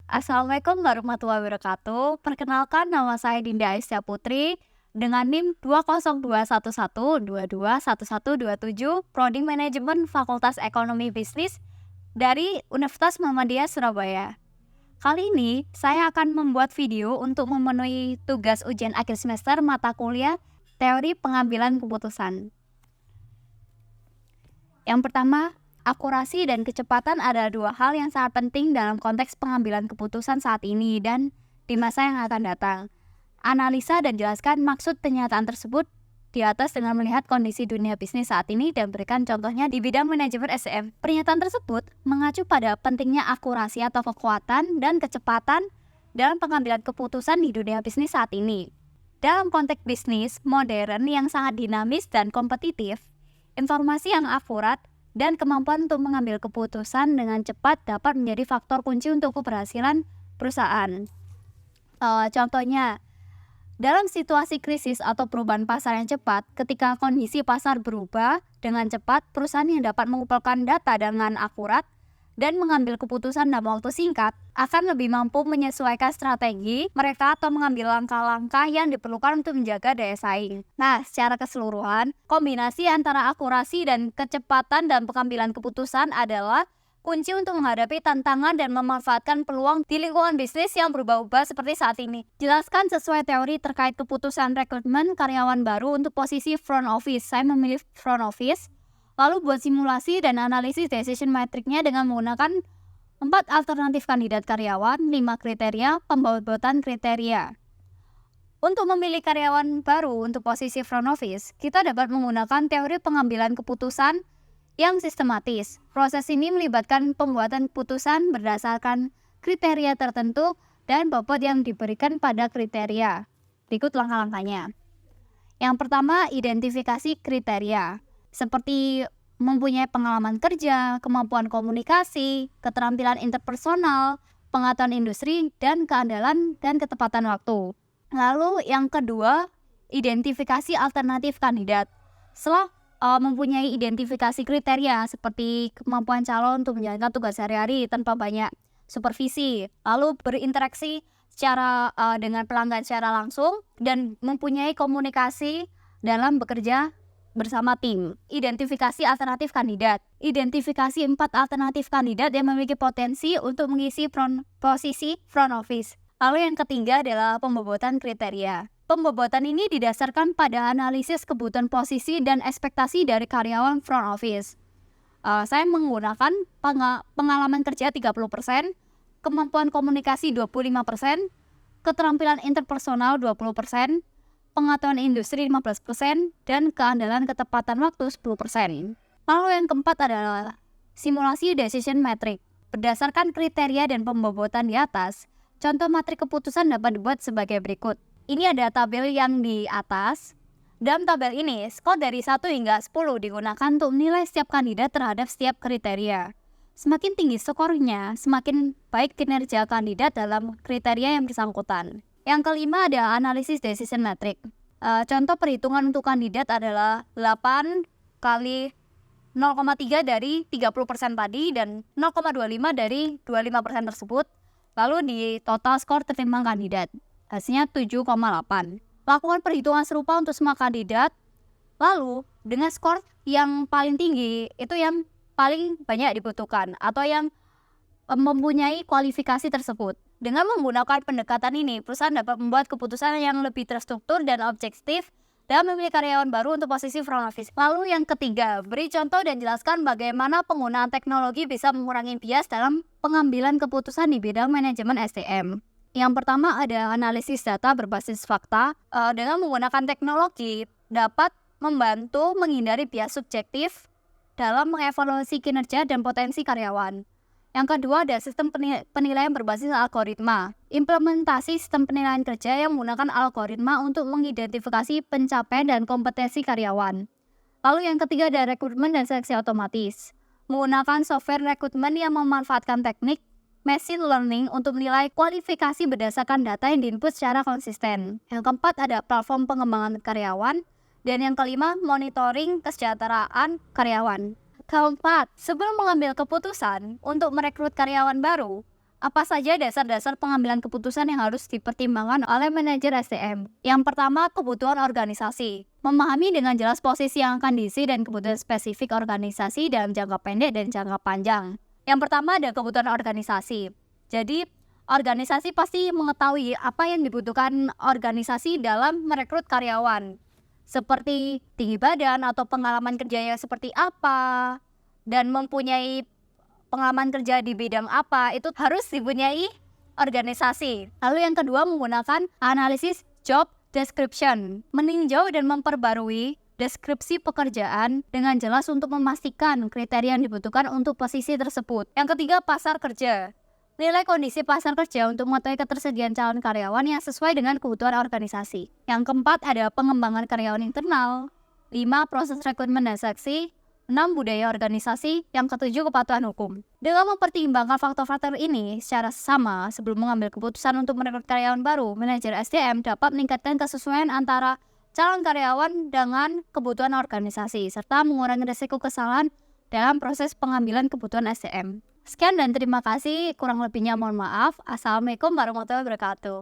Assalamualaikum warahmatullahi wabarakatuh. Perkenalkan, nama saya Dinda Aisyah Putri dengan NIM 20211221127, Prodi Manajemen Fakultas Ekonomi Bisnis dari Universitas Muhammadiyah Surabaya. Kali ini saya akan membuat video untuk memenuhi tugas ujian akhir semester mata kuliah Teori Pengambilan Keputusan. Yang pertama, akurasi dan kecepatan adalah dua hal yang sangat penting dalam konteks pengambilan keputusan saat ini dan di masa yang akan datang. Analisa dan jelaskan maksud pernyataan tersebut di atas dengan melihat kondisi dunia bisnis saat ini dan berikan contohnya di bidang manajemen SDM. Pernyataan tersebut mengacu pada pentingnya akurasi atau kekuatan dan kecepatan dalam pengambilan keputusan di dunia bisnis saat ini. Dalam konteks bisnis modern yang sangat dinamis dan kompetitif, informasi yang akurat dan kemampuan untuk mengambil keputusan dengan cepat dapat menjadi faktor kunci untuk keberhasilan perusahaan. Contohnya, dalam situasi krisis atau perubahan pasar yang cepat, ketika kondisi pasar berubah dengan cepat, perusahaan yang dapat mengumpulkan data dengan akurat dan mengambil keputusan dalam waktu singkat akan lebih mampu menyesuaikan strategi mereka atau mengambil langkah-langkah yang diperlukan untuk menjaga daya saing. Nah, secara keseluruhan, kombinasi antara akurasi dan kecepatan dalam pengambilan keputusan adalah kunci untuk menghadapi tantangan dan memanfaatkan peluang di lingkungan bisnis yang berubah-ubah seperti saat ini. Jelaskan sesuai teori terkait keputusan rekrutmen karyawan baru untuk posisi front office. Saya memilih front office. Lalu buat simulasi dan analisis decision matrix-nya dengan menggunakan 4 alternatif kandidat karyawan, 5 kriteria, pembobotan kriteria. Untuk memilih karyawan baru untuk posisi front office, kita dapat menggunakan teori pengambilan keputusan yang sistematis. Proses ini melibatkan pembuatan keputusan berdasarkan kriteria tertentu dan bobot yang diberikan pada kriteria. Berikut langkah-langkahnya. Yang pertama, identifikasi kriteria. Seperti mempunyai pengalaman kerja, kemampuan komunikasi, keterampilan interpersonal, pengetahuan industri, dan keandalan dan ketepatan waktu. Lalu yang kedua, identifikasi alternatif kandidat. Setelah mempunyai identifikasi kriteria seperti kemampuan calon untuk menjalankan tugas sehari-hari tanpa banyak supervisi, lalu berinteraksi dengan pelanggan secara langsung, dan mempunyai komunikasi dalam bekerja bersama tim. Identifikasi alternatif kandidat. Identifikasi 4 alternatif kandidat yang memiliki potensi untuk mengisi posisi front office. Lalu yang ketiga adalah pembobotan kriteria. Pembobotan ini didasarkan pada analisis kebutuhan posisi dan ekspektasi dari karyawan front office. Saya menggunakan pengalaman kerja 30%, kemampuan komunikasi 25%, keterampilan interpersonal 20%, pengetahuan industri 15%, dan keandalan ketepatan waktu 10%. Lalu yang keempat adalah simulasi decision matrix. Berdasarkan kriteria dan pembobotan di atas, contoh matrik keputusan dapat dibuat sebagai berikut. Ini ada tabel yang di atas. Dalam tabel ini, skor dari 1 hingga 10 digunakan untuk menilai setiap kandidat terhadap setiap kriteria. Semakin tinggi skornya, semakin baik kinerja kandidat dalam kriteria yang bersangkutan. Yang kelima ada analisis decision matrix. Contoh perhitungan untuk kandidat adalah 8 kali 0,3 dari 30% tadi dan 0,25 dari 25% tersebut. Lalu di total skor tertimbang kandidat. Hasilnya 7,8. Lakukan perhitungan serupa untuk semua kandidat. Lalu, dengan skor yang paling tinggi, itu yang paling banyak dibutuhkan atau yang mempunyai kualifikasi tersebut. Dengan menggunakan pendekatan ini, perusahaan dapat membuat keputusan yang lebih terstruktur dan objektif dalam memilih karyawan baru untuk posisi front office. Lalu yang ketiga, beri contoh dan jelaskan bagaimana penggunaan teknologi bisa mengurangi bias dalam pengambilan keputusan di bidang manajemen SDM. Yang pertama ada analisis data berbasis fakta. Dengan menggunakan teknologi dapat membantu menghindari bias subjektif dalam mengevaluasi kinerja dan potensi karyawan. Yang kedua ada sistem penilaian berbasis algoritma. Implementasi sistem penilaian kerja yang menggunakan algoritma untuk mengidentifikasi pencapaian dan kompetensi karyawan. Lalu yang ketiga ada rekrutmen dan seleksi otomatis. Menggunakan software rekrutmen yang memanfaatkan teknik machine learning untuk menilai kualifikasi berdasarkan data yang diinput secara konsisten. Yang keempat ada platform pengembangan karyawan. Dan yang kelima, monitoring kesejahteraan karyawan. Keempat, sebelum mengambil keputusan untuk merekrut karyawan baru, Apa saja dasar-dasar pengambilan keputusan yang harus dipertimbangkan oleh manajer SDM? Yang pertama, kebutuhan organisasi. Memahami dengan jelas posisi yang akan diisi dan kebutuhan spesifik organisasi dalam jangka pendek dan jangka panjang. Yang pertama ada kebutuhan organisasi. Jadi, organisasi pasti mengetahui apa yang dibutuhkan organisasi dalam merekrut karyawan. Seperti tinggi badan atau pengalaman kerjanya seperti apa, dan mempunyai pengalaman kerja di bidang apa, itu harus dipunyai organisasi. Lalu yang kedua menggunakan analisis job description, meninjau dan memperbarui deskripsi pekerjaan dengan jelas untuk memastikan kriteria yang dibutuhkan untuk posisi tersebut. Yang ketiga, pasar kerja. Nilai kondisi pasar kerja untuk mengetahui ketersediaan calon karyawan yang sesuai dengan kebutuhan organisasi. Yang keempat, ada pengembangan karyawan internal. 5. Proses rekrutmen dan seleksi. 6. Budaya organisasi. Yang ketujuh, kepatuhan hukum. Dengan mempertimbangkan faktor-faktor ini secara sama sebelum mengambil keputusan untuk merekrut karyawan baru, manajer SDM dapat meningkatkan kesesuaian antara calon karyawan dengan kebutuhan organisasi, serta mengurangi risiko kesalahan dalam proses pengambilan kebutuhan SDM. Sekian dan terima kasih, kurang lebihnya mohon maaf. Assalamualaikum warahmatullahi wabarakatuh.